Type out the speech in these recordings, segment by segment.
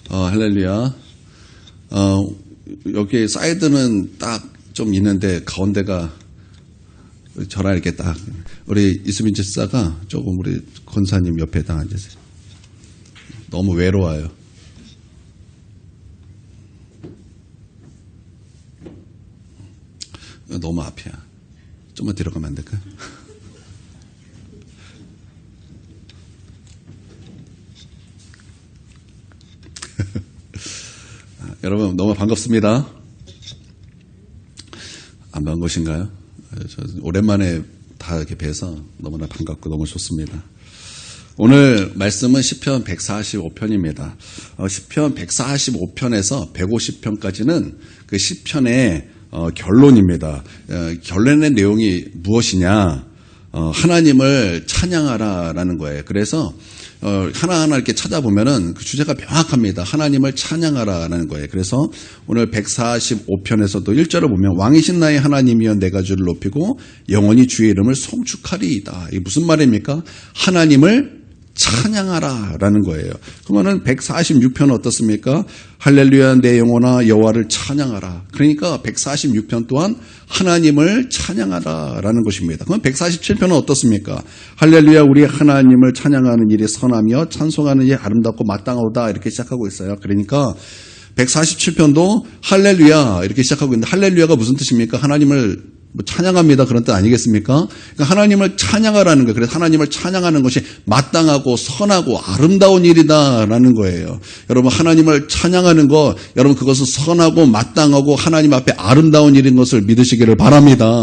할렐루야. 여기 사이드는 딱 좀 있는데 가운데가 저랑 이렇게 딱 우리 이수민 집사가 조금 우리 권사님 옆에 딱 앉으세요. 너무 외로워요. 너무 앞이야. 좀만 뒤로 가면 안 될까? 여러분 너무 반갑습니다. 안 반가우신가요? 저 오랜만에 다 이렇게 뵈서 너무나 반갑고 너무 좋습니다. 오늘 말씀은 시편 145편입니다. 시편 145편에서 150편까지는 그 시편의 결론입니다. 결론의 내용이 무엇이냐? 하나님을 찬양하라라는 거예요. 그래서 하나하나 이렇게 찾아보면은 그 주제가 명확합니다. 하나님을 찬양하라라는 거예요. 그래서 오늘 145편에서도 1절을 보면 왕이신 나의 하나님이여 내가 주를 높이고 영원히 주의 이름을 송축하리이다. 이게 무슨 말입니까? 하나님을 찬양하라라는 거예요. 그러면은 146편 어떻습니까? 할렐루야 내 영혼아 여호와를 찬양하라. 그러니까 146편 또한 하나님을 찬양하라라는 것입니다. 그럼 147편은 어떻습니까? 할렐루야 우리 하나님을 찬양하는 일이 선하며 찬송하는 일이 아름답고 마땅하다 이렇게 시작하고 있어요. 그러니까 147편도 할렐루야 이렇게 시작하고 있는데 할렐루야가 무슨 뜻입니까? 하나님을 찬양합니다. 그런 뜻 아니겠습니까? 그러니까 하나님을 찬양하라는 거예요. 그래서 하나님을 찬양하는 것이 마땅하고 선하고 아름다운 일이다라는 거예요. 여러분 하나님을 찬양하는 거 여러분 그것은 선하고 마땅하고 하나님 앞에 아름다운 일인 것을 믿으시기를 바랍니다.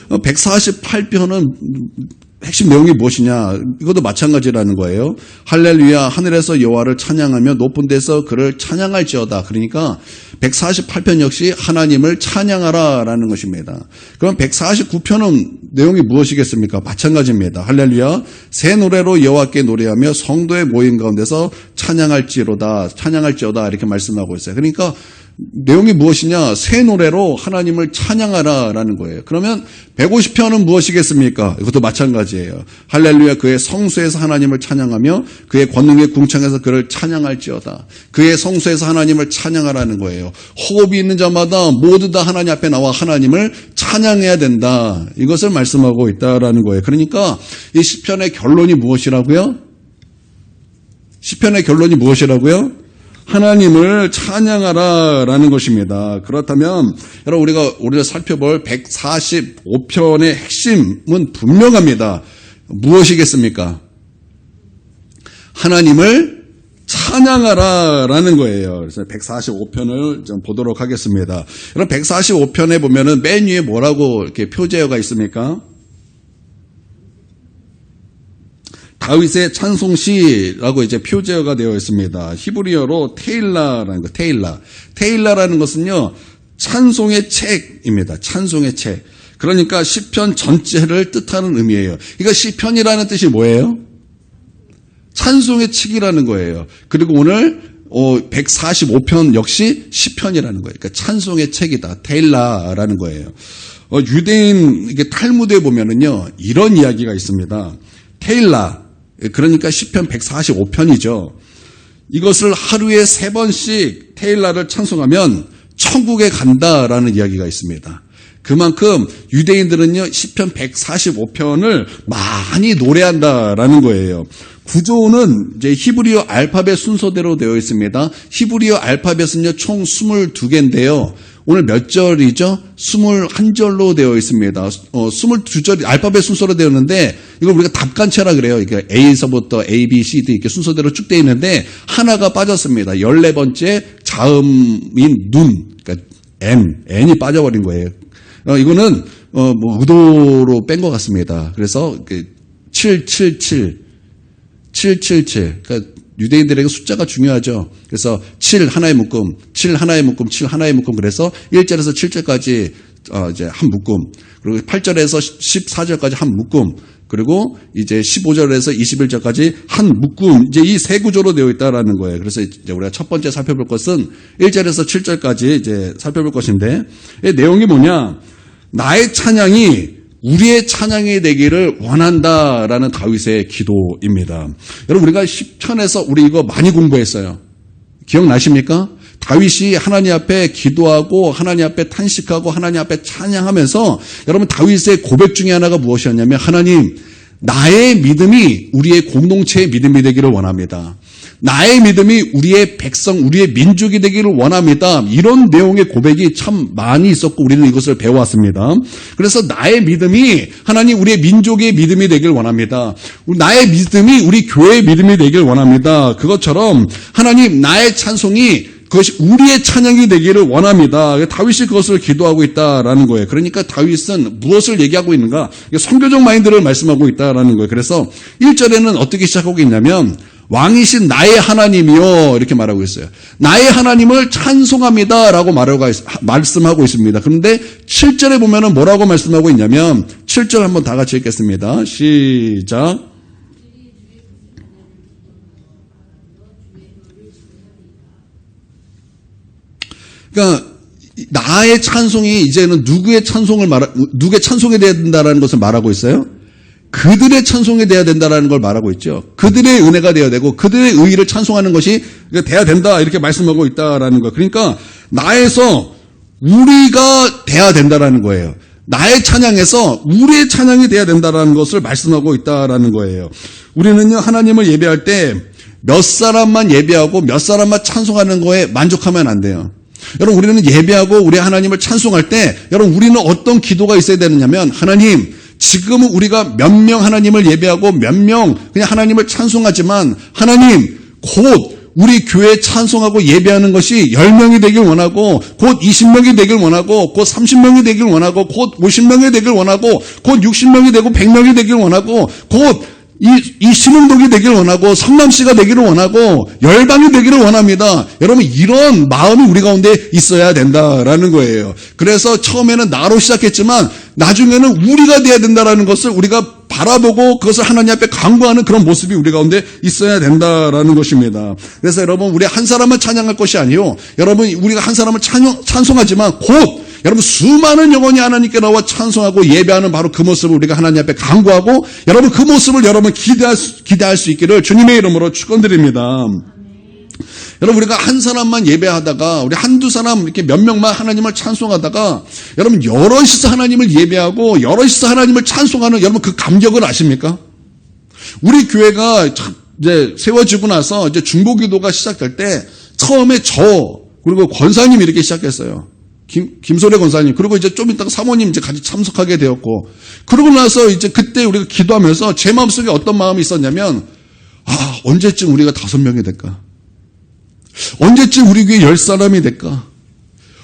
148편은 핵심 내용이 무엇이냐? 이것도 마찬가지라는 거예요. 할렐루야 하늘에서 여호와를 찬양하며 높은 데서 그를 찬양할지어다. 그러니까 148편 역시 하나님을 찬양하라라는 것입니다. 그럼 149편은 내용이 무엇이겠습니까? 마찬가지입니다. 할렐루야 새 노래로 여호와께 노래하며 성도의 모임 가운데서 찬양할지어다 이렇게 말씀하고 있어요. 그러니까 내용이 무엇이냐? 새 노래로 하나님을 찬양하라라는 거예요. 그러면 150편은 무엇이겠습니까? 이것도 마찬가지예요. 할렐루야 그의 성수에서 하나님을 찬양하며 그의 권능의 궁창에서 그를 찬양할지어다. 그의 성수에서 하나님을 찬양하라는 거예요. 호흡이 있는 자마다 모두 다 하나님 앞에 나와 하나님을 찬양해야 된다. 이것을 말씀하고 있다라는 거예요. 그러니까 이 시편의 결론이 무엇이라고요? 시편의 결론이 무엇이라고요? 하나님을 찬양하라라는 것입니다. 그렇다면 여러분 우리가 살펴볼 145편의 핵심은 분명합니다. 무엇이겠습니까? 하나님을 찬양하라라는 거예요. 그래서 145편을 좀 보도록 하겠습니다. 여러분 145편에 보면은 맨 위에 뭐라고 이렇게 표제어가 있습니까? 다윗의 찬송시라고 이제 표제어가 되어 있습니다. 히브리어로 테일라라는 거, 테일라라는 것은요, 찬송의 책입니다. 찬송의 책. 그러니까 시편 전체를 뜻하는 의미예요. 그러니까 시편이라는 뜻이 뭐예요? 찬송의 책이라는 거예요. 그리고 오늘 145편 역시 시편이라는 거예요. 그러니까 찬송의 책이다. 테일라라는 거예요. 유대인 이게 탈무드에 보면은요, 이런 이야기가 있습니다. 테일라. 그러니까 시편 145편이죠. 이것을 하루에 3번씩 테일라를 찬송하면 천국에 간다라는 이야기가 있습니다. 그만큼 유대인들은요 시편 145편을 많이 노래한다라는 거예요. 구조는 이제 히브리어 알파벳 순서대로 되어 있습니다. 히브리어 알파벳은요 총 22개인데요. 오늘 몇 절이죠? 21절로 되어 있습니다. 22절 알파벳 순서로 되어 있는데 이걸 우리가 답간체라 그래요. 이게 A에서부터 A, B, C, D 이렇게 순서대로 쭉 되어 있는데 하나가 빠졌습니다. 14번째 자음인 눈, 그러니까 N이 빠져버린 거예요. 이거는 뭐 의도로 뺀 것 같습니다. 그래서 777, 그러니까 유대인들에게 숫자가 중요하죠. 그래서 7 하나의 묶음, 7 하나의 묶음, 7 하나의 묶음. 그래서 1절에서 7절까지 이제 한 묶음. 그리고 8절에서 14절까지 한 묶음. 그리고 이제 15절에서 21절까지 한 묶음. 이제 이 세 구조로 되어 있다라는 거예요. 그래서 이제 우리가 첫 번째 살펴볼 것은 1절에서 7절까지 이제 살펴볼 것인데, 이 내용이 뭐냐? 나의 찬양이 우리의 찬양이 되기를 원한다라는 다윗의 기도입니다. 여러분 우리가 시편에서 우리 이거 많이 공부했어요. 기억나십니까? 다윗이 하나님 앞에 기도하고 하나님 앞에 탄식하고 하나님 앞에 찬양하면서 여러분 다윗의 고백 중에 하나가 무엇이었냐면 하나님 나의 믿음이 우리의 공동체의 믿음이 되기를 원합니다. 나의 믿음이 우리의 백성, 우리의 민족이 되기를 원합니다. 이런 내용의 고백이 참 많이 있었고 우리는 이것을 배워왔습니다. 그래서 나의 믿음이 하나님 우리의 민족의 믿음이 되길 원합니다. 나의 믿음이 우리 교회의 믿음이 되길 원합니다. 그것처럼 하나님 나의 찬송이 그것이 우리의 찬양이 되기를 원합니다. 다윗이 그것을 기도하고 있다라는 거예요. 그러니까 다윗은 무엇을 얘기하고 있는가? 선교적 마인드를 말씀하고 있다라는 거예요. 그래서 1절에는 어떻게 시작하고 있냐면 왕이신 나의 하나님이요 이렇게 말하고 있어요. 나의 하나님을 찬송합니다라고 말씀하고 있습니다. 그런데 7절에 보면은 뭐라고 말씀하고 있냐면 7절 한번 다 같이 읽겠습니다. 시작. 그러니까 나의 찬송이 이제는 누구의 찬송이 되어야 된다라는 것을 말하고 있어요. 그들의 찬송이 되어야 된다라는 걸 말하고 있죠. 그들의 은혜가 되어야 되고 그들의 의의를 찬송하는 것이 돼야 된다 이렇게 말씀하고 있다라는 거예요. 그러니까 나에서 우리가 돼야 된다라는 거예요. 나의 찬양에서 우리의 찬양이 돼야 된다라는 것을 말씀하고 있다라는 거예요. 우리는요 하나님을 예배할 때 몇 사람만 예배하고 몇 사람만 찬송하는 거에 만족하면 안 돼요. 여러분 우리는 예배하고 우리 하나님을 찬송할 때 여러분 우리는 어떤 기도가 있어야 되느냐면 하나님 지금은 우리가 몇 명 하나님을 예배하고 몇 명 그냥 하나님을 찬송하지만 하나님 곧 우리 교회에 찬송하고 예배하는 것이 10명이 되길 원하고 곧 20명이 되길 원하고 곧 30명이 되길 원하고 곧 50명이 되길 원하고 곧 60명이 되고 100명이 되길 원하고 곧 이 신흥독이 되기를 원하고 성남시가 되기를 원하고 열방이 되기를 원합니다. 여러분 이런 마음이 우리 가운데 있어야 된다라는 거예요. 그래서 처음에는 나로 시작했지만 나중에는 우리가 돼야 된다라는 것을 우리가 바라보고 그것을 하나님 앞에 간구하는 그런 모습이 우리 가운데 있어야 된다라는 것입니다. 그래서 여러분 우리 한 사람만 찬양할 것이 아니요. 여러분 우리가 한 사람을 찬송하지만 곧 여러분 수많은 영혼이 하나님께 나와 찬송하고 예배하는 바로 그 모습을 우리가 하나님 앞에 간구하고 여러분 그 모습을 여러분 기대할 수 있기를 주님의 이름으로 축원드립니다. 여러분 우리가 한 사람만 예배하다가 우리 한두 사람 이렇게 몇 명만 하나님을 찬송하다가 여러분 여럿이서 하나님을 예배하고 여럿이서 하나님을 찬송하는 여러분 그 감격을 아십니까? 우리 교회가 이제 세워지고 나서 이제 중보기도가 시작될 때 처음에 저 그리고 권사님 이렇게 시작했어요. 김소래 권사님 그리고 이제 좀 이따가 사모님 이제 같이 참석하게 되었고 그러고 나서 이제 그때 우리가 기도하면서 제 마음속에 어떤 마음이 있었냐면 언제쯤 우리가 5명이 될까? 언제쯤 우리 교회 10사람이 될까?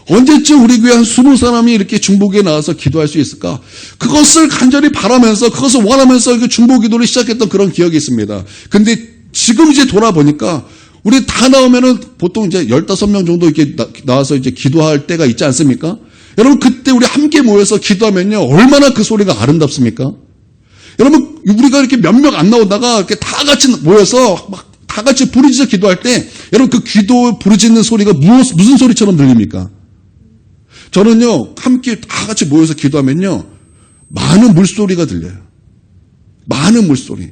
언제쯤 우리 교회 한 20사람이 이렇게 중보기에 나와서 기도할 수 있을까? 그것을 간절히 바라면서 그것을 원하면서 중보기도를 시작했던 그런 기억이 있습니다. 근데 지금 이제 돌아보니까 우리 다 나오면은 보통 이제 15명 정도 이렇게 나와서 이제 기도할 때가 있지 않습니까? 여러분 그때 우리 함께 모여서 기도하면요 얼마나 그 소리가 아름답습니까? 여러분 우리가 이렇게 몇 명 안 나오다가 이렇게 다 같이 모여서 막 다 같이 부르짖어 기도할 때 여러분 그 기도 부르짖는 소리가 무슨 소리처럼 들립니까? 저는요 함께 다 같이 모여서 기도하면요 많은 물소리가 들려요. 많은 물소리.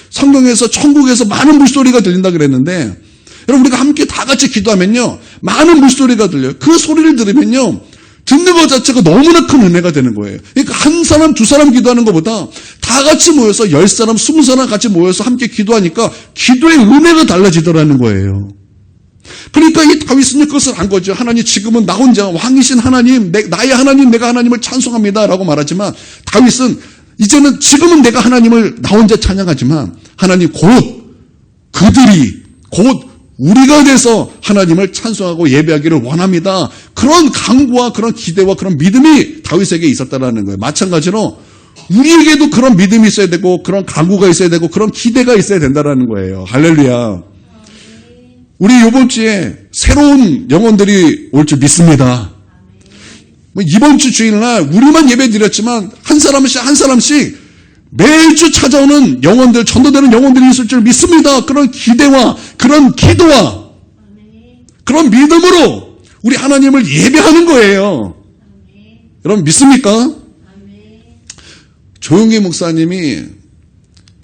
성경에서 천국에서 많은 물소리가 들린다 그랬는데 여러분 우리가 함께 다 같이 기도하면요 많은 물소리가 들려요. 그 소리를 들으면요 듣는 것 자체가 너무나 큰 은혜가 되는 거예요. 그러니까 한 사람 두 사람 기도하는 것보다 다 같이 모여서 10사람 20사람 같이 모여서 함께 기도하니까 기도의 은혜가 달라지더라는 거예요. 그러니까 이 다윗은 그것을 안 거죠. 하나님 지금은 나 혼자 왕이신 하나님 나의 하나님 내가 하나님을 찬송합니다 라고 말하지만 다윗은 이제는 지금은 내가 하나님을 나 혼자 찬양하지만 하나님 그들이 곧 우리가 돼서 하나님을 찬송하고 예배하기를 원합니다. 그런 간구와 그런 기대와 그런 믿음이 다윗에게 있었다라는 거예요. 마찬가지로 우리에게도 그런 믿음이 있어야 되고 그런 간구가 있어야 되고 그런 기대가 있어야 된다라는 거예요. 할렐루야. 우리 이번 주에 새로운 영혼들이 올 줄 믿습니다. 이번 주 주일날 우리만 예배 드렸지만 한 사람씩 매주 찾아오는 영혼들, 전도되는 영혼들이 있을 줄 믿습니다. 그런 기대와 그런 기도와 그런 믿음으로 우리 하나님을 예배하는 거예요. 여러분 믿습니까? 조용기 목사님이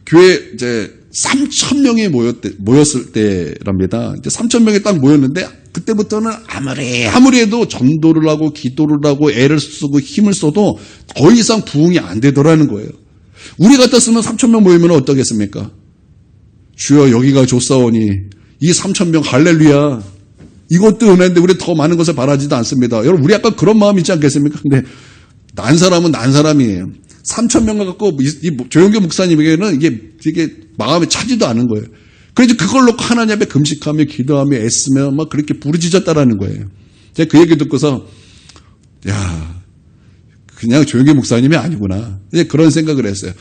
교회 이제 3,000명이 모였을 때랍니다. 이제 3,000명이 딱 모였는데 그때부터는 아무리 해도 전도를 하고 기도를 하고 애를 쓰고 힘을 써도 더 이상 부흥이 안 되더라는 거예요. 우리 같았으면 3,000명 모이면 어떠겠습니까? 주여 여기가 좋사오니 이 3,000명 할렐루야. 이것도 은혜인데 우리 더 많은 것을 바라지도 않습니다. 여러분 우리 약간 그런 마음이 있지 않겠습니까? 근데 난 사람은 난 사람이에요. 3,000명을 갖고 이 조영교 목사님에게는 이게 마음에 차지도 않은 거예요. 그래서 그걸 놓고 하나님 앞에 금식하며 기도하며 애쓰며 막 그렇게 부르짖었다라는 거예요. 제가 그 얘기 듣고서 야 그냥 조영교 목사님이 아니구나. 이제 그런 생각을 했어요.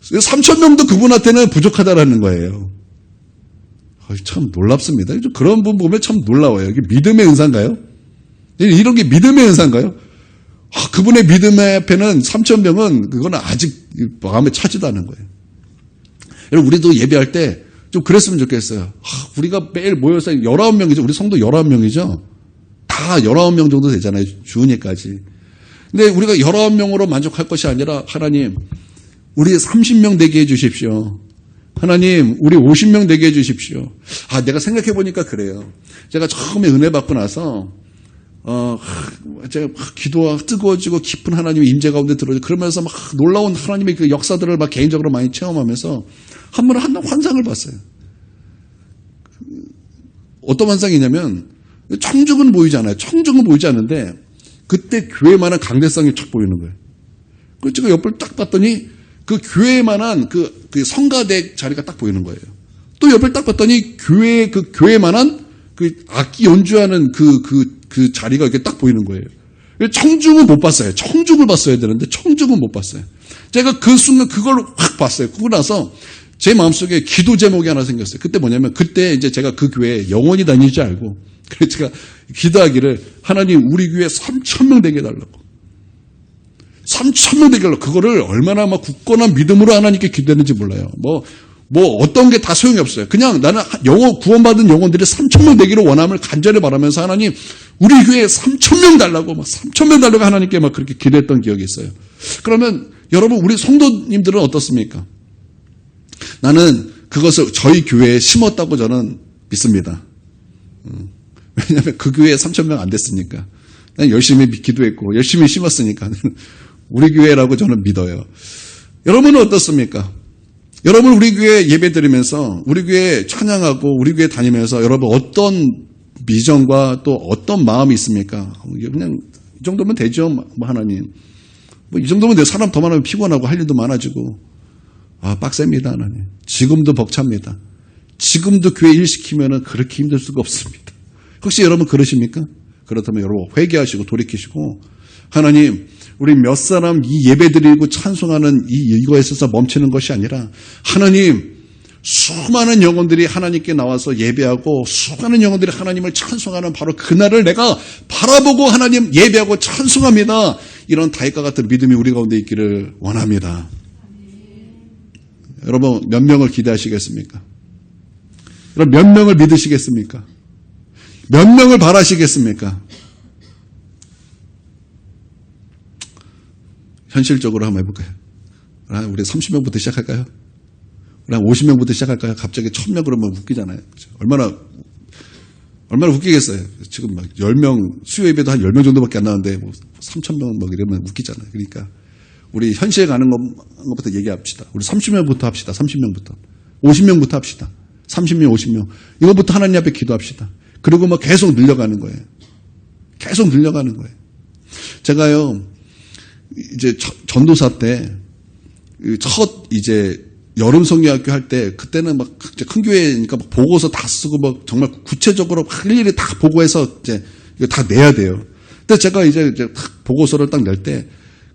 3,000명도 그분한테는 부족하다라는 거예요. 참 놀랍습니다. 그런 분 보면 참 놀라워요. 이게 믿음의 은사인가요? 이런 게 믿음의 은사인가요? 그분의 믿음 앞에는 3,000명은 그거는 아직 마음에 차지도 않은 거예요. 여러분 우리도 예배할 때 좀 그랬으면 좋겠어요. 우리가 매일 모여서 19명이죠. 우리 성도 19명이죠. 다 19명 정도 되잖아요. 주은이까지. 근데 우리가 19명으로 만족할 것이 아니라 하나님 우리 30명 되게 해 주십시오. 하나님 우리 50명 되게 해 주십시오. 내가 생각해 보니까 그래요. 제가 처음에 은혜 받고 나서 제가 막 기도가 뜨거워지고 깊은 하나님의 임재 가운데 들어오죠. 그러면서 막 놀라운 하나님의 그 역사들을 막 개인적으로 많이 체험하면서 한 번은 환상을 봤어요. 어떤 환상이냐면 청중은 보이지 않아요. 청중은 보이지 않는데 그때 교회만한 강대상이 쫙 보이는 거예요. 그래서 제가 옆을 딱 봤더니 그 교회만한 그 성가대 자리가 딱 보이는 거예요. 또 옆을 딱 봤더니 교회만한 그 악기 연주하는 그 자리가 이렇게 딱 보이는 거예요. 청중은 못 봤어요. 청중을 봤어야 되는데 청중은 못 봤어요. 제가 그 순간 그걸 확 봤어요. 그러고 나서 제 마음속에 기도 제목이 하나 생겼어요. 그때 뭐냐면 그때 이제 제가 그 교회에 영원히 다니지 알고 그래서 제가 기도하기를 하나님 우리 교회 3,000명 되게 해달라고. 3,000명 되게 해달라고. 그거를 얼마나 막 굳건한 믿음으로 하나님께 기도했는지 몰라요. 뭐 어떤 게 다 소용이 없어요. 그냥 나는 구원받은 영혼들이 3,000명 되기를 원함을 간절히 바라면서 하나님 우리 교회에 3,000명 달라고 막 3,000명 달라고 하나님께 막 그렇게 기도했던 기억이 있어요. 그러면 여러분 우리 성도님들은 어떻습니까? 나는 그것을 저희 교회에 심었다고 저는 믿습니다. 왜냐하면 그 교회에 3,000명 안 됐으니까. 난 열심히 기도했고 열심히 심었으니까 우리 교회라고 저는 믿어요. 여러분은 어떻습니까? 여러분 우리 교회 예배 드리면서 우리 교회 찬양하고 우리 교회 다니면서 여러분 어떤 비전과 또 어떤 마음이 있습니까? 그냥 이 정도면 되죠. 하나님. 이 정도면 내 사람 더 많으면 피곤하고 할 일도 많아지고 빡셉니다. 하나님. 지금도 벅찹니다. 지금도 교회 일 시키면 그렇게 힘들 수가 없습니다. 혹시 여러분 그러십니까? 그렇다면 여러분 회개하시고 돌이키시고 하나님 우리 몇 사람 이 예배 드리고 찬송하는 이거에 있어서 멈추는 것이 아니라 하나님 수많은 영혼들이 하나님께 나와서 예배하고 수많은 영혼들이 하나님을 찬송하는 바로 그날을 내가 바라보고 하나님 예배하고 찬송합니다. 이런 다윗과 같은 믿음이 우리 가운데 있기를 원합니다. 여러분 몇 명을 기대하시겠습니까? 여러분 몇 명을 믿으시겠습니까? 몇 명을 바라시겠습니까? 현실적으로 한번 해볼까요? 우리 30명부터 시작할까요? 우리 한 50명부터 시작할까요? 갑자기 1,000명 그러면 웃기잖아요. 그렇죠? 얼마나 웃기겠어요. 지금 막 10명, 수요 예배도 한 10명 정도밖에 안 나오는데 3,000명 막 이러면 웃기잖아요. 그러니까 우리 현실에 가는 것부터 얘기합시다. 우리 30명부터 합시다. 30명부터. 50명부터 합시다. 30명, 50명. 이거부터 하나님 앞에 기도합시다. 그리고 막 계속 늘려가는 거예요. 계속 늘려가는 거예요. 제가요, 이제 전도사 때, 이제 여름 성경학교 할 때, 그때는 막 큰 교회니까 막 보고서 다 쓰고 막 정말 구체적으로 할 일이 다 보고해서 이제 이거 다 내야 돼요. 근데 제가 이제 보고서를 딱 낼 때,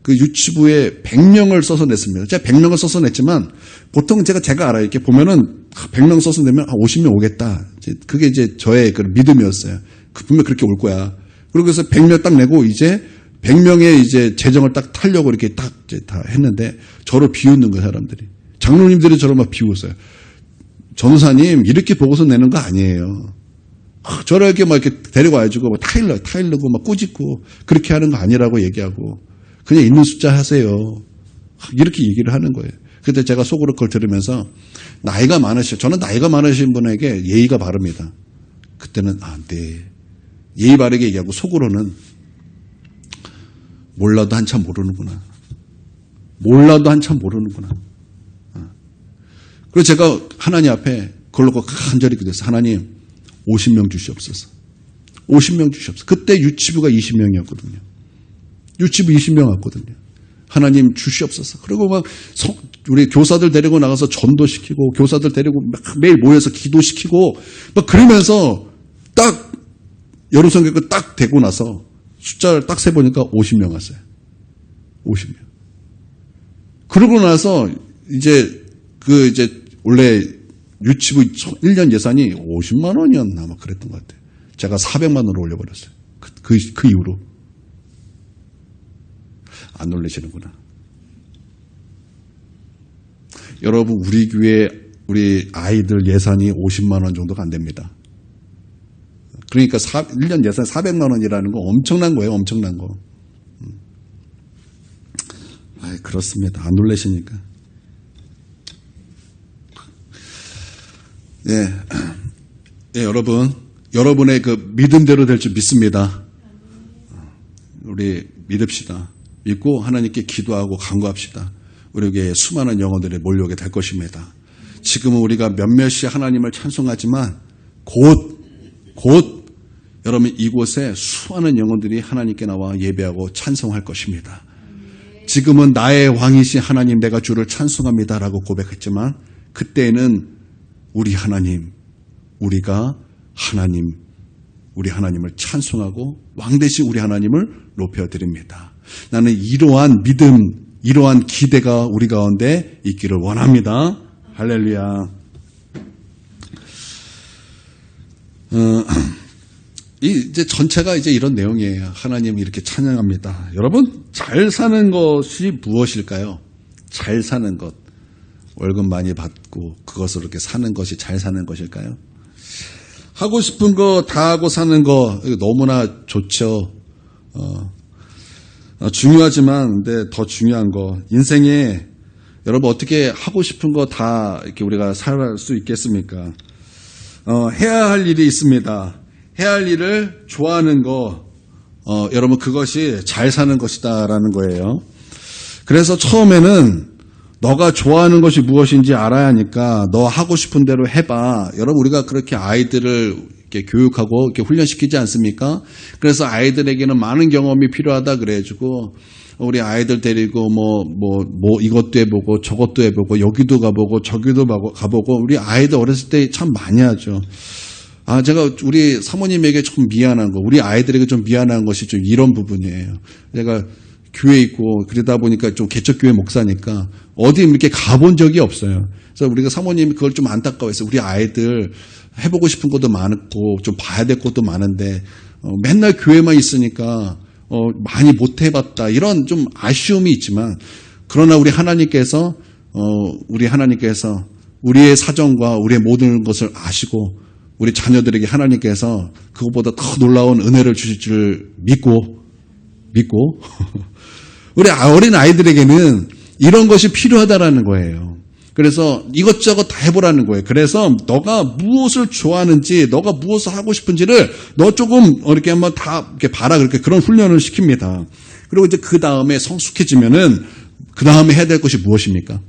그 유치부에 100명을 써서 냈습니다. 제가 100명을 써서 냈지만, 보통 제가 알아요. 이렇게 보면은 100명 써서 내면 50명 오겠다. 그게 이제 저의 그 믿음이었어요. 분명 그렇게 올 거야. 그리고 그래서 100명 딱 내고 이제 100명의 이제 재정을 딱 타려고 이렇게 딱 이제 다 했는데 저를 비웃는 거예요, 사람들이. 장로님들이 저를 막 비웃어요. 전도사님, 이렇게 보고서 내는 거 아니에요. 저를 이렇게 막 이렇게 데려와가지고 막 타일러고 막 꾸짖고 그렇게 하는 거 아니라고 얘기하고 그냥 있는 숫자 하세요. 이렇게 얘기를 하는 거예요. 그때 제가 속으로 그걸 들으면서 저는 나이가 많으신 분에게 예의가 바릅니다. 그때는 네. 예의 바르게 얘기하고 속으로는 몰라도 한참 모르는구나. 그래서 제가 하나님 앞에 그걸로 간절히 기도했어요. 하나님 50명 주시옵소서. 50명 주시옵소서. 그때 유치부가 20명이었거든요. 유치부 20명 왔거든요. 하나님 주시옵소서. 그리고 막 우리 교사들 데리고 나가서 전도시키고 교사들 데리고 매일 모여서 기도시키고 막 그러면서 딱 여름성경을 딱 되고 나서 숫자를 딱 세보니까 50명 왔어요. 50명. 그러고 나서 이제 원래 유치부 1년 예산이 50만 원이었나 막 그랬던 것 같아요. 제가 400만 원을 올려버렸어요. 그 이후로. 안 놀라시는구나. 여러분, 우리 교회, 우리 아이들 예산이 50만 원 정도가 안 됩니다. 그러니까 1년 예산 400만 원이라는 거 엄청난 거예요. 엄청난 거. 그렇습니다. 안 놀라시니까. 여러분, 여러분의 그 믿음대로 될 줄 믿습니다. 우리 믿읍시다. 믿고 하나님께 기도하고 간구합시다. 우리에게 수많은 영혼들이 몰려오게 될 것입니다. 지금은 우리가 몇몇이 하나님을 찬송하지만 곧 여러분 이곳에 수많은 영혼들이 하나님께 나와 예배하고 찬송할 것입니다. 지금은 나의 왕이신 하나님 내가 주를 찬송합니다라고 고백했지만 그때에는 우리 하나님을 찬송하고 왕 대신 우리 하나님을 높여드립니다. 나는 이러한 믿음, 이러한 기대가 우리 가운데 있기를 원합니다. 할렐루야. 이제 전체가 이제 이런 내용이에요. 하나님 이렇게 찬양합니다. 여러분, 잘 사는 것이 무엇일까요? 잘 사는 것. 월급 많이 받고 그것으로 이렇게 사는 것이 잘 사는 것일까요? 하고 싶은 거 다 하고 사는 거 너무나 좋죠. 중요하지만 근데 더 중요한 거 인생에 여러분 어떻게 하고 싶은 거 다 이렇게 우리가 살 수 있겠습니까? 해야 할 일이 있습니다. 해야 할 일을 좋아하는 거 여러분 그것이 잘 사는 것이다라는 거예요. 그래서 처음에는 너가 좋아하는 것이 무엇인지 알아야 하니까 너 하고 싶은 대로 해봐. 여러분 우리가 그렇게 아이들을 이렇게 교육하고 이렇게 훈련시키지 않습니까? 그래서 아이들에게는 많은 경험이 필요하다 그래가지고 우리 아이들 데리고 이것도 해보고 저것도 해보고 여기도 가보고 저기도 가보고 우리 아이들 어렸을 때 참 많이 하죠. 제가 우리 사모님에게 좀 미안한 거, 우리 아이들에게 좀 미안한 것이 좀 이런 부분이에요. 제가 교회 있고 그러다 보니까 좀 개척교회 목사니까 어디 이렇게 가본 적이 없어요. 그래서 우리가 사모님이 그걸 좀 안타까워했어요. 우리 아이들 해보고 싶은 것도 많고 좀 봐야 될 것도 많은데 맨날 교회만 있으니까 많이 못 해봤다 이런 좀 아쉬움이 있지만 그러나 우리 하나님께서 우리의 사정과 우리의 모든 것을 아시고 우리 자녀들에게 하나님께서 그것보다 더 놀라운 은혜를 주실 줄 믿고 우리 어린 아이들에게는 이런 것이 필요하다라는 거예요. 그래서 이것저것 다 해보라는 거예요. 그래서 너가 무엇을 좋아하는지, 너가 무엇을 하고 싶은지를 너 조금 이렇게 한번 다 이렇게 봐라. 그렇게 그런 훈련을 시킵니다. 그리고 이제 그 다음에 성숙해지면은 그 다음에 해야 될 것이 무엇입니까?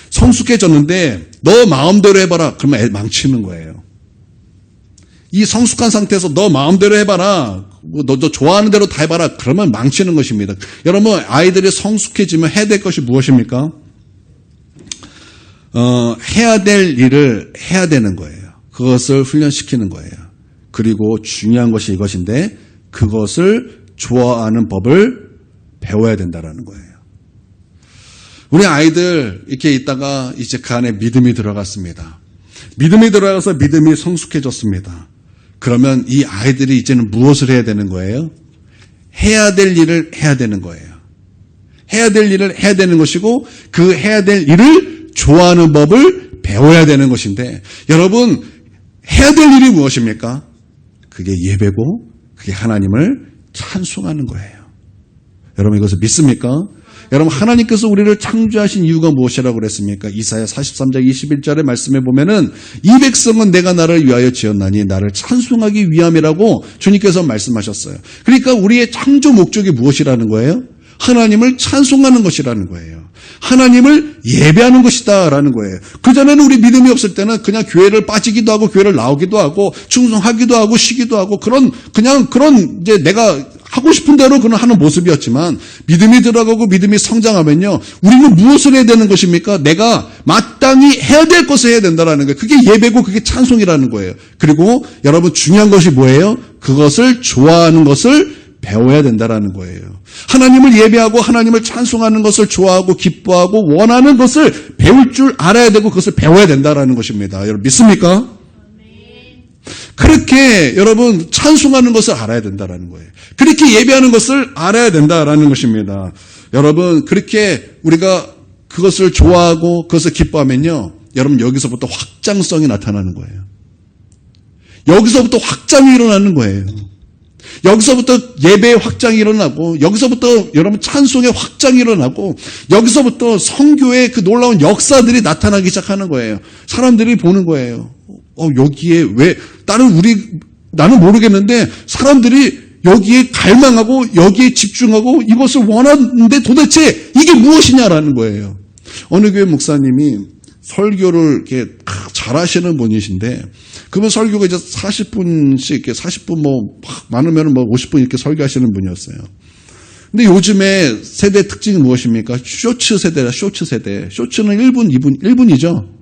성숙해졌는데 너 마음대로 해봐라. 그러면 애 망치는 거예요. 이 성숙한 상태에서 너 마음대로 해봐라. 너 좋아하는 대로 다 해봐라. 그러면 망치는 것입니다. 여러분 아이들이 성숙해지면 해야 될 것이 무엇입니까? 해야 될 일을 해야 되는 거예요. 그것을 훈련시키는 거예요. 그리고 중요한 것이 이것인데 그것을 좋아하는 법을 배워야 된다라는 거예요. 우리 아이들 이렇게 있다가 이제 그 안에 믿음이 들어갔습니다. 믿음이 들어가서 믿음이 성숙해졌습니다. 그러면 이 아이들이 이제는 무엇을 해야 되는 거예요? 해야 될 일을 해야 되는 거예요. 해야 될 일을 해야 되는 것이고 그 해야 될 일을 좋아하는 법을 배워야 되는 것인데 여러분 해야 될 일이 무엇입니까? 그게 예배고 그게 하나님을 찬송하는 거예요. 여러분 이것을 믿습니까? 여러분 하나님께서 우리를 창조하신 이유가 무엇이라고 그랬습니까? 이사야 43장 21절의 말씀에 보면은 이 백성은 내가 나를 위하여 지었나니 나를 찬송하기 위함이라고 주님께서 말씀하셨어요. 그러니까 우리의 창조 목적이 무엇이라는 거예요? 하나님을 찬송하는 것이라는 거예요. 하나님을 예배하는 것이다라는 거예요. 그전에는 우리 믿음이 없을 때는 그냥 교회를 빠지기도 하고 교회를 나오기도 하고 충성하기도 하고 쉬기도 하고 그런 이제 내가 하고 싶은 대로 그는 하는 모습이었지만 믿음이 들어가고 믿음이 성장하면요. 우리는 무엇을 해야 되는 것입니까? 내가 마땅히 해야 될 것을 해야 된다라는 거예요. 그게 예배고 그게 찬송이라는 거예요. 그리고 여러분 중요한 것이 뭐예요? 그것을 좋아하는 것을 배워야 된다라는 거예요. 하나님을 예배하고 하나님을 찬송하는 것을 좋아하고 기뻐하고 원하는 것을 배울 줄 알아야 되고 그것을 배워야 된다라는 것입니다. 여러분 믿습니까? 그렇게 여러분 찬송하는 것을 알아야 된다라는 거예요. 그렇게 예배하는 것을 알아야 된다라는 것입니다. 여러분 그렇게 우리가 그것을 좋아하고 그것을 기뻐하면요. 여러분 여기서부터 확장성이 나타나는 거예요. 여기서부터 확장이 일어나는 거예요. 여기서부터 예배의 확장이 일어나고 여기서부터 여러분 찬송의 확장이 일어나고 여기서부터 선교의 그 놀라운 역사들이 나타나기 시작하는 거예요. 사람들이 보는 거예요. 여기에 왜 나는 모르겠는데 사람들이 여기에 갈망하고 여기에 집중하고 이것을 원하는데 도대체 이게 무엇이냐라는 거예요. 어느 교회 목사님이 설교를 이렇게 잘하시는 분이신데 그분 설교가 이제 40분씩 이렇게 40분 많으면 50분 이렇게 설교하시는 분이었어요. 근데 요즘에 세대 특징이 무엇입니까? 쇼츠 세대라, 쇼츠 세대. 쇼츠는 1분, 2분, 1분이죠.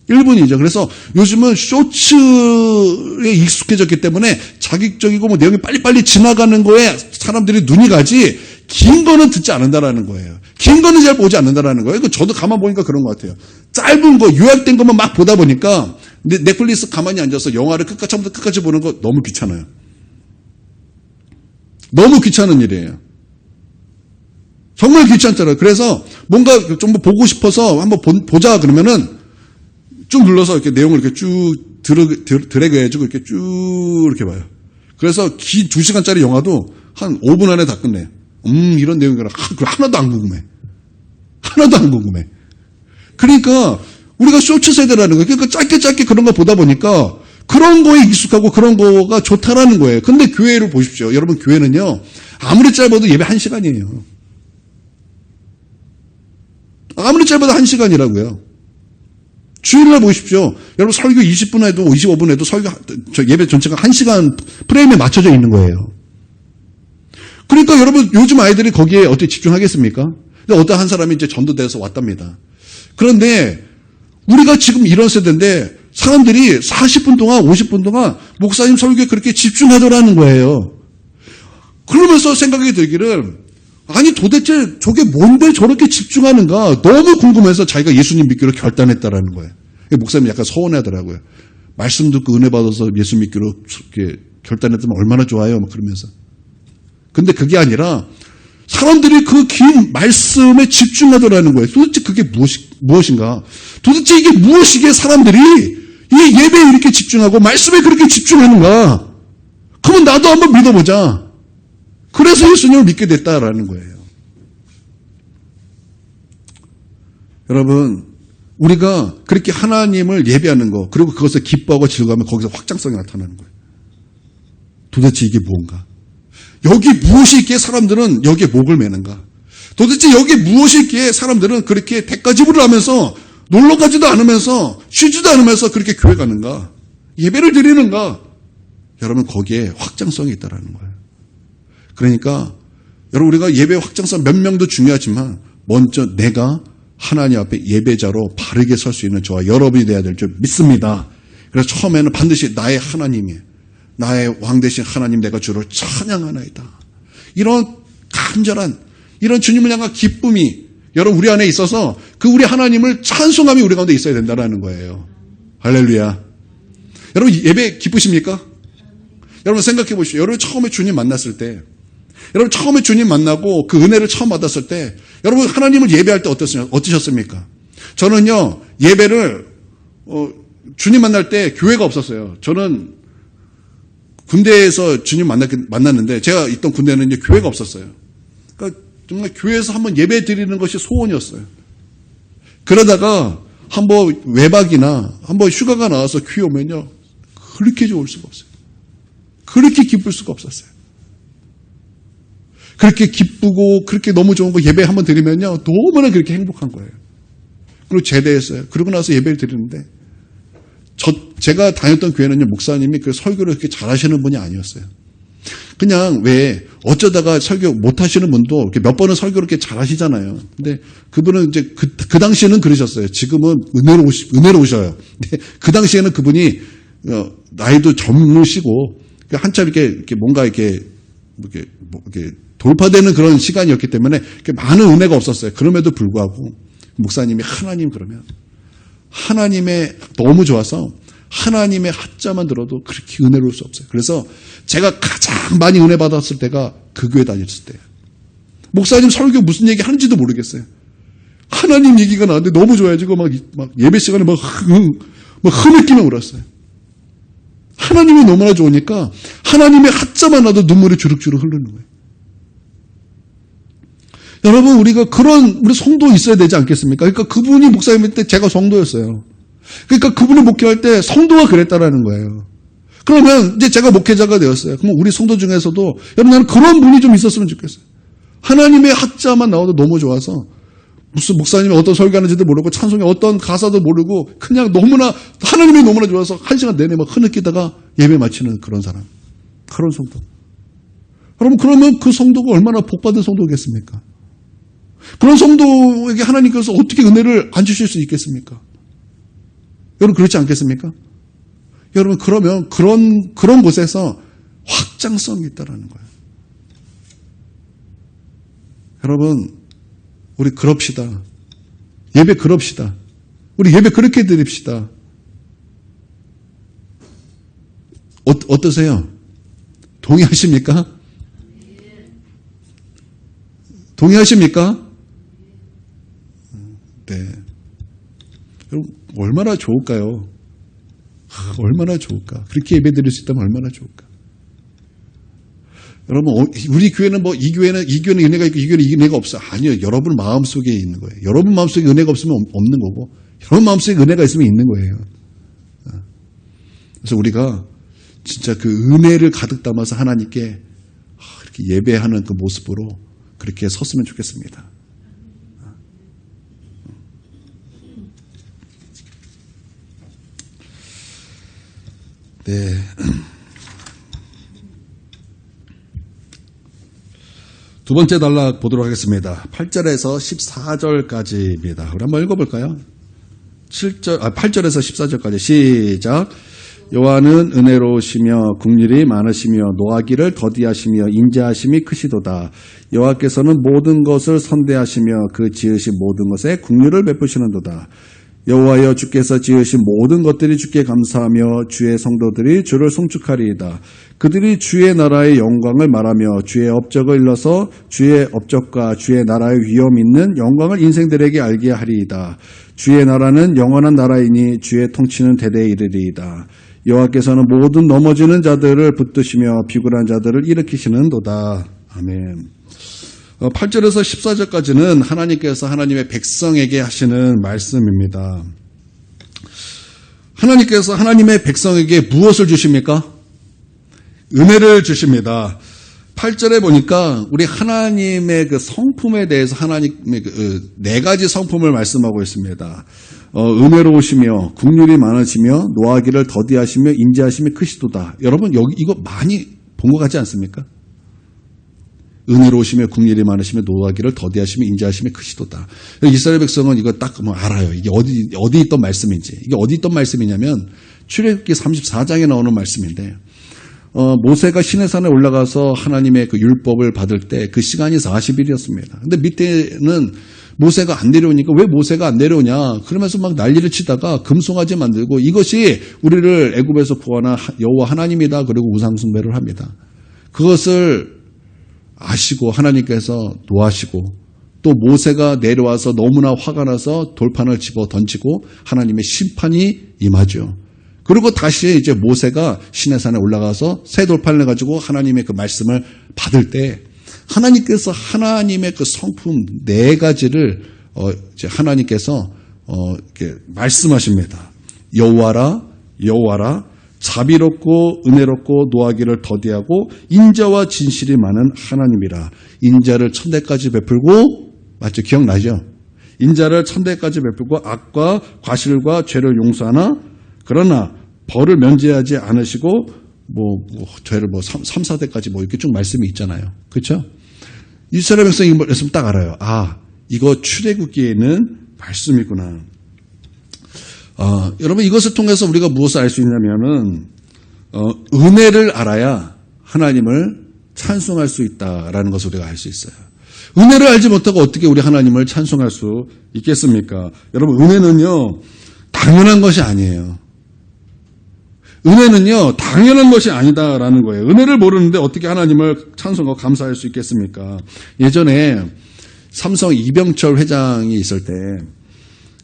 1분이죠. 그래서 요즘은 쇼츠에 익숙해졌기 때문에 자극적이고 내용이 빨리빨리 지나가는 거에 사람들이 눈이 가지 긴 거는 듣지 않는다라는 거예요. 긴 거는 잘 보지 않는다라는 거예요. 저도 가만 보니까 그런 것 같아요. 짧은 거, 요약된 것만 막 보다 보니까 넷플릭스 가만히 앉아서 영화를 처음부터 끝까지 보는 거 너무 귀찮아요. 너무 귀찮은 일이에요. 정말 귀찮더라고요. 그래서 뭔가 좀 보고 싶어서 한번 보자 그러면은 쭉 눌러서 이렇게 내용을 이렇게 쭉 드래그 해주고 이렇게 쭉 이렇게 봐요. 그래서 2시간짜리 영화도 한 5분 안에 다 끝내요. 이런 내용이라 하나도 안 궁금해. 하나도 안 궁금해. 그러니까 우리가 쇼츠 세대라는 거예요. 그러니까 짧게 그런 거 보다 보니까 그런 거에 익숙하고 그런 거가 좋다라는 거예요. 근데 교회를 보십시오. 여러분 교회는요. 아무리 짧아도 예배 1시간이에요. 아무리 짧아도 1시간이라고요. 주일날 보십시오. 여러분 설교 20분 해도 25분 해도 예배 전체가 1시간 프레임에 맞춰져 있는 거예요. 그러니까 여러분 요즘 아이들이 거기에 어떻게 집중하겠습니까? 근데 어떤 한 사람이 이제 전도돼서 왔답니다. 그런데 우리가 지금 이런 세대인데 사람들이 40분 동안 50분 동안 목사님 설교에 그렇게 집중하더라는 거예요. 그러면서 생각이 들기를 아니 도대체 저게 뭔데 저렇게 집중하는가 너무 궁금해서 자기가 예수님 믿기로 결단했다라는 거예요. 목사님이 약간 서운해하더라고요. 말씀 듣고 은혜 받아서 예수 믿기로 이렇게 결단했다면 얼마나 좋아요 막 그러면서. 근데 그게 아니라 사람들이 그 긴 말씀에 집중하더라는 거예요. 도대체 그게 무엇인가? 도대체 이게 무엇이기에 사람들이 이 예배에 이렇게 집중하고 말씀에 그렇게 집중하는가? 그러면 나도 한번 믿어보자. 그래서 예수님을 믿게 됐다라는 거예요. 여러분, 우리가 그렇게 하나님을 예배하는 거, 그리고 그것을 기뻐하고 즐거워하면 거기서 확장성이 나타나는 거예요. 도대체 이게 무엇인가? 여기 무엇이 있기에 사람들은 여기에 목을 매는가? 도대체 여기 무엇이 있기에 사람들은 그렇게 대가지불을 하면서 놀러 가지도 않으면서 쉬지도 않으면서 그렇게 교회 가는가? 예배를 드리는가? 여러분 거기에 확장성이 있다라는 거예요. 그러니까 여러분 우리가 예배 확장성 몇 명도 중요하지만 먼저 내가 하나님 앞에 예배자로 바르게 설 수 있는 저와 여러분이 돼야 될 줄 믿습니다. 그래서 처음에는 반드시 나의 하나님이 나의 왕 되신 하나님 내가 주를 찬양하나이다. 이런 간절한 이런 주님을 향한 기쁨이 여러분 우리 안에 있어서 그 우리 하나님을 찬송함이 우리 가운데 있어야 된다는 거예요. 할렐루야. 여러분 예배 기쁘십니까? 여러분 생각해 보십시오. 여러분 처음에 주님 만났을 때 여러분 처음에 주님 만나고 그 은혜를 처음 받았을 때 여러분 하나님을 예배할 때 어떠셨습니까? 저는요 예배를 주님 만날 때 교회가 없었어요. 저는 군대에서 주님 만났는데 제가 있던 군대는 이제 교회가 없었어요. 그러니까 정말 교회에서 한번 예배 드리는 것이 소원이었어요. 그러다가 한번 외박이나 한번 휴가가 나와서 교회 오면요. 그렇게 좋을 수가 없어요. 그렇게 기쁠 수가 없었어요. 그렇게 기쁘고 그렇게 너무 좋은 거 예배 한번 드리면요. 너무나 그렇게 행복한 거예요. 그리고 제대했어요. 그러고 나서 예배를 드리는데 제가 다녔던 교회는요. 목사님이 그 설교를 그렇게 잘하시는 분이 아니었어요. 그냥 왜 어쩌다가 설교 못 하시는 분도 이렇게 몇 번은 설교를 이렇게 잘하시잖아요. 근데 그분은 이제 그 당시에는 그러셨어요. 지금은 은혜로우셔요. 근데 그 당시에는 그분이 나이도 젊으시고 한참 이렇게 뭔가 이렇게 돌파되는 그런 시간이었기 때문에 많은 은혜가 없었어요. 그럼에도 불구하고 목사님이 하나님 그러면 하나님의 너무 좋아서 하나님의 하자만 들어도 그렇게 은혜로울 수 없어요. 그래서 제가 가장 많이 은혜 받았을 때가 그 교회 다녔을 때예요. 목사님 설교 무슨 얘기 하는지도 모르겠어요. 하나님 얘기가 나왔는데 너무 좋아가지고 막 예배 시간에 막 흐느끼며 울었어요. 하나님이 너무나 좋으니까 하나님의 하자만 나도 눈물이 주룩주룩 흐르는 거예요. 여러분 우리가 우리 성도 있어야 되지 않겠습니까? 그러니까 그분이 목사님일 때 제가 성도였어요. 그러니까 그분이 목회할 때 성도가 그랬다라는 거예요. 그러면 이제 제가 목회자가 되었어요. 그럼 우리 성도 중에서도 여러분 나는 그런 분이 좀 있었으면 좋겠어요. 하나님의 하자만 나와도 너무 좋아서 무슨 목사님이 어떤 설교하는지도 모르고 찬송의 어떤 가사도 모르고 그냥 너무나 하나님이 너무나 좋아서 한 시간 내내 막 흐느끼다가 예배 마치는 그런 사람. 그런 성도. 여러분 그러면 그 성도가 얼마나 복받은 성도겠습니까? 그런 성도에게 하나님께서 어떻게 은혜를 안 주실 수 있겠습니까? 여러분 그렇지 않겠습니까? 여러분 그러면 그런 곳에서 확장성이 있다라는 거예요. 여러분 우리 그럽시다. 예배 그럽시다. 우리 예배 그렇게 드립시다. 어떠세요? 동의하십니까? 동의하십니까? 네. 여러분 얼마나 좋을까요? 얼마나 좋을까? 그렇게 예배 드릴 수 있다면 얼마나 좋을까? 여러분 우리 교회는 이 교회는 은혜가 있고 이 교회는 은혜가 없어. 아니요. 여러분 마음속에 있는 거예요. 여러분 마음속에 은혜가 없으면 없는 거고 여러분 마음속에 은혜가 있으면 있는 거예요. 그래서 우리가 진짜 그 은혜를 가득 담아서 하나님께 이렇게 예배하는 그 모습으로 그렇게 섰으면 좋겠습니다. 네. 두 번째 단락 보도록 하겠습니다. 8절에서 14절까지입니다. 우리 한번 읽어볼까요? 8절에서 14절까지 시작. 여호와는 은혜로우시며 긍휼이 많으시며 노하기를 더디하시며 인자하심이 크시도다. 여호와께서는 모든 것을 선대하시며 그 지으신 모든 것에 긍휼을 베푸시는도다. 여호와여 주께서 지으신 모든 것들이 주께 감사하며 주의 성도들이 주를 송축하리이다. 그들이 주의 나라의 영광을 말하며 주의 업적을 일러서 주의 업적과 주의 나라의 위엄 있는 영광을 인생들에게 알게 하리이다. 주의 나라는 영원한 나라이니 주의 통치는 대대에 이르리이다. 여호와께서는 모든 넘어지는 자들을 붙드시며 비굴한 자들을 일으키시는도다. 아멘. 8절에서 14절까지는 하나님께서 하나님의 백성에게 하시는 말씀입니다. 하나님께서 하나님의 백성에게 무엇을 주십니까? 은혜를 주십니다. 8절에 보니까 우리 하나님의 그 성품에 대해서 하나님의 그 네 가지 성품을 말씀하고 있습니다. 은혜로우시며 긍휼이 많으시며 노하기를 더디하시며 인자하심이 크시도다. 여러분 여기 이거 많이 본 것 같지 않습니까? 은혜로우시며 긍휼이 많으시며 노하기를 더디하시며 인자하심이 크시도다. 이스라엘 백성은 이거 딱 알아요. 이게 어디 있던 말씀인지. 이게 어디 있던 말씀이냐면 출애굽기 34장에 나오는 말씀인데 모세가 시내산에 올라가서 하나님의 그 율법을 받을 때 그 시간이 40일이었습니다. 근데 밑에는 모세가 안 내려오니까 왜 모세가 안 내려오냐 그러면서 막 난리를 치다가 금송아지 만들고 이것이 우리를 애굽에서 구원한 여호와 하나님이다. 그리고 우상 숭배를 합니다. 그것을 아시고 하나님께서 노하시고 또 모세가 내려와서 너무나 화가 나서 돌판을 집어 던지고 하나님의 심판이 임하죠. 그리고 다시 이제 모세가 시내산에 올라가서 새 돌판을 가지고 하나님의 그 말씀을 받을 때 하나님께서 하나님의 그 성품 4가지를 이제 하나님께서 이렇게 말씀하십니다. 여호와라 자비롭고 은혜롭고 노하기를 더디하고 인자와 진실이 많은 하나님이라. 인자를 천대까지 베풀고, 맞죠? 기억나죠? 인자를 천대까지 베풀고 악과 과실과 죄를 용서하나 그러나 벌을 면제하지 않으시고 죄를 3, 4대까지 이렇게 쭉 말씀이 있잖아요. 그렇죠? 이스라엘 백성이 이 말씀 딱 알아요. 아, 이거 출애굽기에는 말씀이구나. 여러분 이것을 통해서 우리가 무엇을 알 수 있냐면은 은혜를 알아야 하나님을 찬송할 수 있다라는 것을 우리가 알 수 있어요. 은혜를 알지 못하고 어떻게 우리 하나님을 찬송할 수 있겠습니까? 여러분 은혜는요 당연한 것이 아니에요. 은혜는요 당연한 것이 아니다라는 거예요. 은혜를 모르는데 어떻게 하나님을 찬송하고 감사할 수 있겠습니까? 예전에 삼성 이병철 회장이 있을 때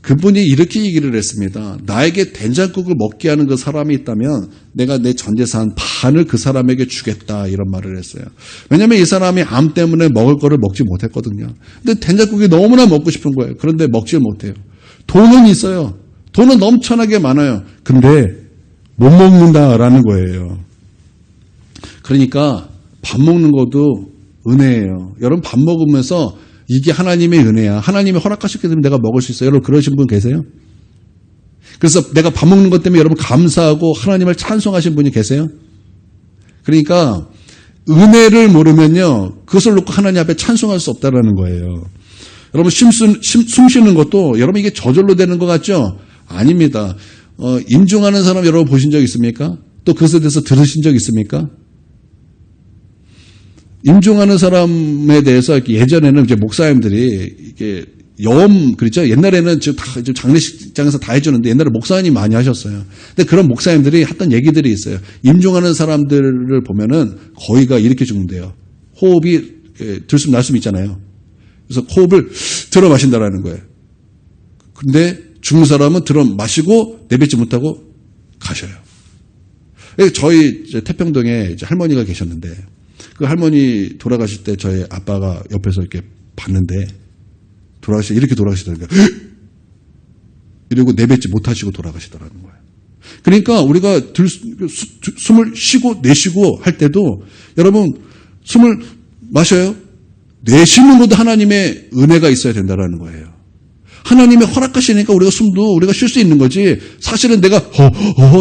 그분이 이렇게 얘기를 했습니다. 나에게 된장국을 먹게 하는 그 사람이 있다면 내가 내 전 재산 반을 그 사람에게 주겠다 이런 말을 했어요. 왜냐하면 이 사람이 암 때문에 먹을 거를 먹지 못했거든요. 근데 된장국이 너무나 먹고 싶은 거예요. 그런데 먹질 못해요. 돈은 있어요. 돈은 넘쳐나게 많아요. 근데 못 먹는다라는 거예요. 그러니까 밥 먹는 것도 은혜예요. 여러분 밥 먹으면서 이게 하나님의 은혜야. 하나님이 허락하셨기 때문에 내가 먹을 수 있어요. 여러분 그러신 분 계세요? 그래서 내가 밥 먹는 것 때문에 여러분 감사하고 하나님을 찬송하신 분이 계세요? 그러니까 은혜를 모르면요. 그것을 놓고 하나님 앞에 찬송할 수 없다는 거예요. 여러분 숨 쉬는 것도 여러분 이게 저절로 되는 것 같죠? 아닙니다. 임종하는 사람 여러분 보신 적 있습니까? 또 그것에 대해서 들으신 적 있습니까? 임종하는 사람에 대해서 예전에는 이제 목사님들이 이게 그렇죠? 옛날에는 지금 장례식장에서 다 해주는데 옛날에 목사님 많이 하셨어요. 근데 그런 목사님들이 했던 얘기들이 있어요. 임종하는 사람들을 보면은 거의가 이렇게 죽는데요. 호흡이 들숨 날숨 있잖아요. 그래서 호흡을 들어 마신다라는 거예요. 근데 죽는 사람은 들어 마시고 내뱉지 못하고 가셔요. 저희 태평동에 이제 할머니가 계셨는데 그 할머니 돌아가실 때 저희 아빠가 옆에서 이렇게 봤는데 이렇게 돌아가시더라고요. 이러고 내뱉지 못하시고 돌아가시더라는 거예요. 그러니까 우리가 숨을 쉬고 내쉬고 할 때도 여러분 숨을 마셔요. 내쉬는 것도 하나님의 은혜가 있어야 된다는 거예요. 하나님의 허락하시니까 우리가 숨도 우리가 쉴 수 있는 거지. 사실은 내가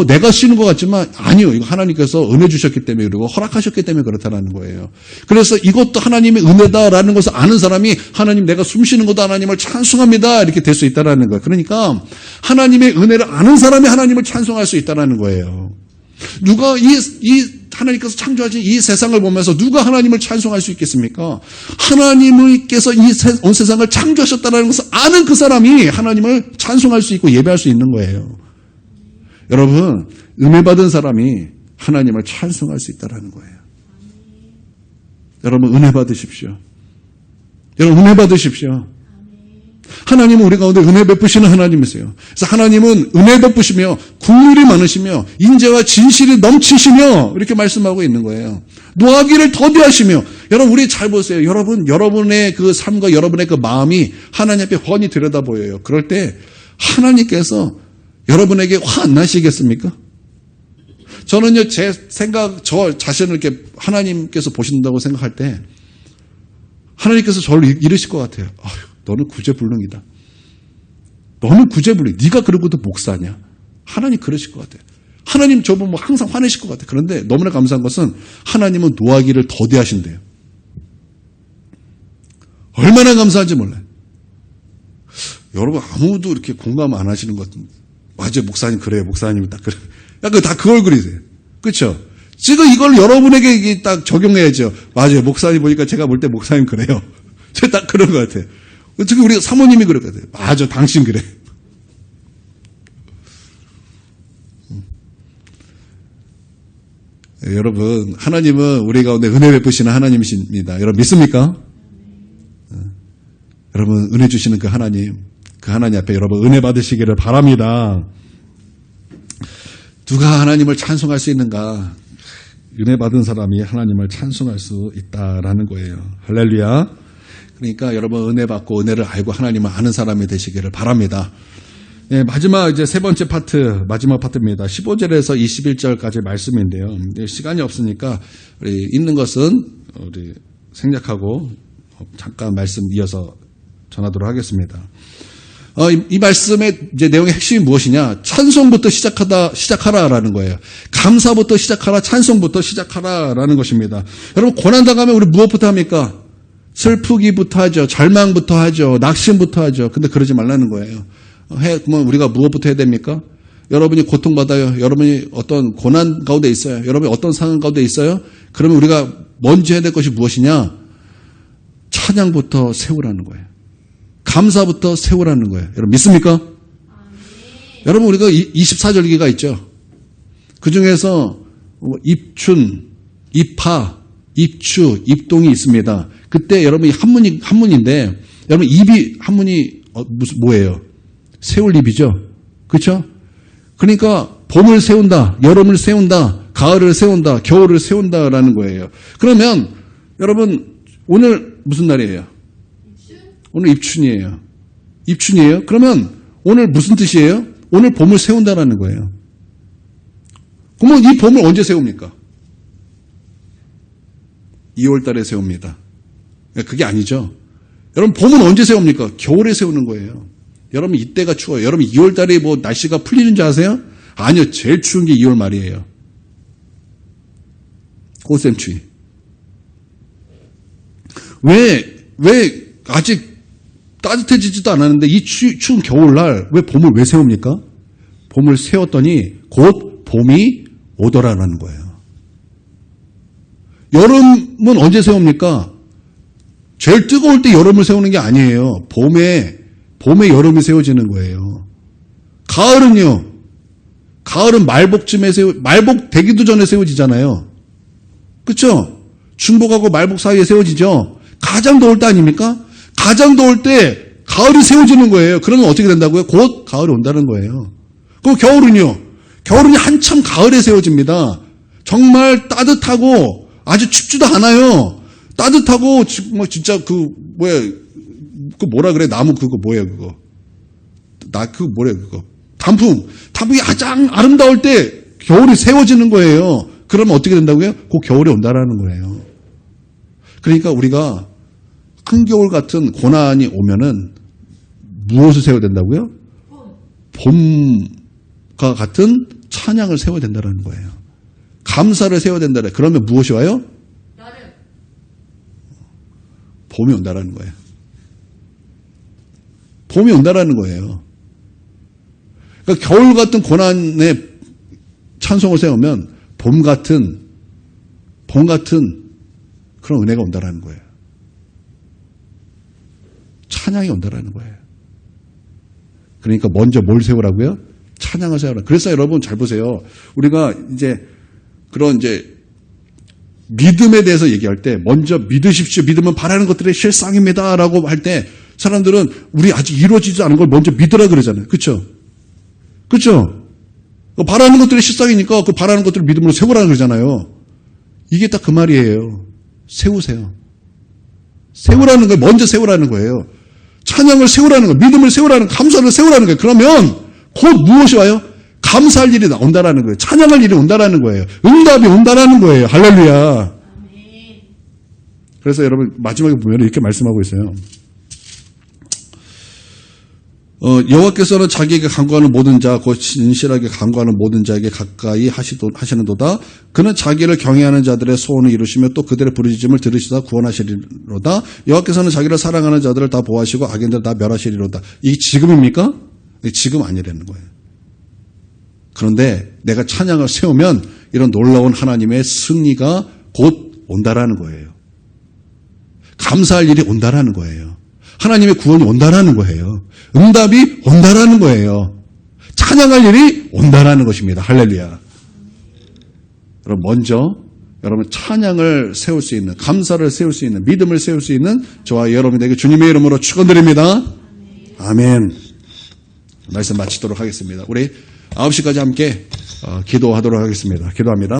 내가 쉬는 것 같지만 아니요. 이거 하나님께서 은혜 주셨기 때문에 그리고 허락하셨기 때문에 그렇다는 거예요. 그래서 이것도 하나님의 은혜다라는 것을 아는 사람이 하나님 내가 숨 쉬는 것도 하나님을 찬송합니다. 이렇게 될 수 있다라는 거예요. 그러니까 하나님의 은혜를 아는 사람이 하나님을 찬송할 수 있다라는 거예요. 누가 하나님께서 창조하신 이 세상을 보면서 누가 하나님을 찬송할 수 있겠습니까? 하나님께서 온 세상을 창조하셨다는 것을 아는 그 사람이 하나님을 찬송할 수 있고 예배할 수 있는 거예요. 여러분, 은혜 받은 사람이 하나님을 찬송할 수 있다는 거예요. 여러분, 은혜 받으십시오. 여러분, 은혜 받으십시오. 하나님은 우리 가운데 은혜 베푸시는 하나님이세요. 그래서 하나님은 은혜 베푸시며 국률이 많으시며 인자와 진실이 넘치시며 이렇게 말씀하고 있는 거예요. 노하기를 더디하시며 여러분 우리 잘 보세요. 여러분의 그 삶과 여러분의 그 마음이 하나님 앞에 훤히 들여다 보여요. 그럴 때 하나님께서 여러분에게 화 안 나시겠습니까? 저는요 저 자신을 이렇게 하나님께서 보신다고 생각할 때 하나님께서 저를 이르실 것 같아요. 아휴, 너는 구제불능이다. 너는 구제불능. 네가 그러고도 목사냐? 하나님 그러실 것 같아요. 하나님 저분 항상 화내실 것 같아요. 그런데 너무나 감사한 것은 하나님은 노하기를 더디하신대요. 얼마나 감사한지 몰라요. 여러분 아무도 이렇게 공감 안 하시는 것 같은데 맞아요. 목사님 그래요. 목사님이 딱 그래. 약간 다 그 얼굴이세요. 그렇죠? 지금 이걸 여러분에게 딱 적용해야죠. 맞아요. 목사님 보니까 제가 볼 때 목사님 그래요. 제가 딱 그런 것 같아요. 어떻게 우리 사모님이 그럴 것 같아요. 맞아, 당신 그래. 여러분, 하나님은 우리 가운데 은혜 베푸시는 하나님이십니다. 여러분 믿습니까? 여러분 은혜 주시는 그 하나님 앞에 여러분 은혜 받으시기를 바랍니다. 누가 하나님을 찬송할 수 있는가? 은혜 받은 사람이 하나님을 찬송할 수 있다라는 거예요. 할렐루야. 그러니까 여러분 은혜 받고 은혜를 알고 하나님을 아는 사람이 되시기를 바랍니다. 네, 마지막 이제 세 번째 파트, 마지막 파트입니다. 15절에서 21절까지 말씀인데요. 시간이 없으니까 우리 있는 것은 우리 생략하고 잠깐 말씀 이어서 전하도록 하겠습니다. 이 말씀의 이제 내용의 핵심이 무엇이냐? 찬송부터 시작하라라는 거예요. 감사부터 시작하라, 찬송부터 시작하라라는 것입니다. 여러분 고난당하면 우리 무엇부터 합니까? 슬프기부터 하죠. 절망부터 하죠. 낙심부터 하죠. 근데 그러지 말라는 거예요. 그러면 우리가 무엇부터 해야 됩니까? 여러분이 고통받아요. 여러분이 어떤 고난 가운데 있어요. 여러분이 어떤 상황 가운데 있어요. 그러면 우리가 먼저 해야 될 것이 무엇이냐? 찬양부터 세우라는 거예요. 감사부터 세우라는 거예요. 여러분 믿습니까? 여러분 우리가 24절기가 있죠. 그 중에서 입춘, 입하, 입추, 입동이 있습니다. 그때 여러분이 한문인데 여러분 입이 한문이 뭐예요? 세울 입이죠. 그렇죠? 그러니까 봄을 세운다, 여름을 세운다, 가을을 세운다, 겨울을 세운다라는 거예요. 그러면 여러분 오늘 무슨 날이에요? 오늘 입춘이에요. 입춘이에요? 그러면 오늘 무슨 뜻이에요? 오늘 봄을 세운다라는 거예요. 그러면 이 봄을 언제 세웁니까? 2월 달에 세웁니다. 그게 아니죠. 여러분 봄은 언제 세웁니까? 겨울에 세우는 거예요. 여러분 이때가 추워요. 여러분 2월 달에 뭐 날씨가 풀리는 줄 아세요? 아니요. 제일 추운 게 2월 말이에요. 꽃샘추위. 왜 아직 따뜻해지지도 않았는데 이 추운 겨울날 왜 봄을 왜 세웁니까? 봄을 세웠더니 곧 봄이 오더라라는 거예요. 여름은 언제 세웁니까? 제일 뜨거울 때 여름을 세우는 게 아니에요. 봄에 여름이 세워지는 거예요. 가을은요. 가을은 말복쯤에 말복 되기도 전에 세워지잖아요. 그렇죠? 중복하고 말복 사이에 세워지죠. 가장 더울 때 아닙니까? 가장 더울 때 가을이 세워지는 거예요. 그러면 어떻게 된다고요? 곧 가을이 온다는 거예요. 그럼 겨울은요? 겨울은 한참 가을에 세워집니다. 정말 따뜻하고 아주 춥지도 않아요. 따뜻하고 뭐 진짜 그 뭐라 그래? 나무 그거 뭐예요 그거? 그거? 단풍이 가장 아름다울 때 겨울이 세워지는 거예요. 그러면 어떻게 된다고요? 곧 겨울이 온다라는 거예요. 그러니까 우리가 한겨울 같은 고난이 오면은 무엇을 세워야 된다고요? 봄과 같은 찬양을 세워야 된다는 거예요. 감사를 세워야 된다. 그러면 무엇이 와요? 봄이 온다라는 거예요. 봄이 온다라는 거예요. 그러니까 겨울 같은 고난의 찬송을 세우면 봄 같은 그런 은혜가 온다라는 거예요. 찬양이 온다라는 거예요. 그러니까 먼저 뭘 세우라고요? 찬양을 세우라. 그래서 여러분 잘 보세요. 우리가 그런 믿음에 대해서 얘기할 때 먼저 믿으십시오. 믿으면 바라는 것들의 실상입니다라고 할 때 사람들은 우리 아직 이루어지지 않은 걸 먼저 믿으라 그러잖아요. 그렇죠? 그렇죠? 바라는 것들의 실상이니까 그 바라는 것들을 믿음으로 세우라 그러잖아요. 이게 딱 그 말이에요. 세우세요. 세우라는 거예요. 먼저 세우라는 거예요. 찬양을 세우라는 거예요. 믿음을 세우라는 거예요. 감사를 세우라는 거예요. 그러면 곧 무엇이 와요? 감사할 일이 온다라는 거예요. 찬양할 일이 온다라는 거예요. 응답이 온다라는 거예요. 할렐루야. 그래서 여러분 마지막에 보면 이렇게 말씀하고 있어요. 여호와께서는 자기에게 간구하는 모든 자, 곧 진실하게 간구하는 모든 자에게 가까이 하시는도다. 그는 자기를 경외하는 자들의 소원을 이루시며 또 그들의 부르짖음을 들으시다 구원하시리로다. 여호와께서는 자기를 사랑하는 자들을 다 보호하시고 악인들을 다 멸하시리로다. 이게 지금입니까? 지금 아니라는 거예요. 그런데 내가 찬양을 세우면 이런 놀라운 하나님의 승리가 곧 온다라는 거예요. 감사할 일이 온다라는 거예요. 하나님의 구원이 온다라는 거예요. 응답이 온다라는 거예요. 찬양할 일이 온다라는 것입니다. 할렐루야. 여러분 먼저 여러분 찬양을 세울 수 있는, 감사를 세울 수 있는, 믿음을 세울 수 있는 저와 여러분에게 주님의 이름으로 축원드립니다. 아멘. 말씀 마치도록 하겠습니다. 우리 9시까지 함께 기도하도록 하겠습니다. 기도합니다.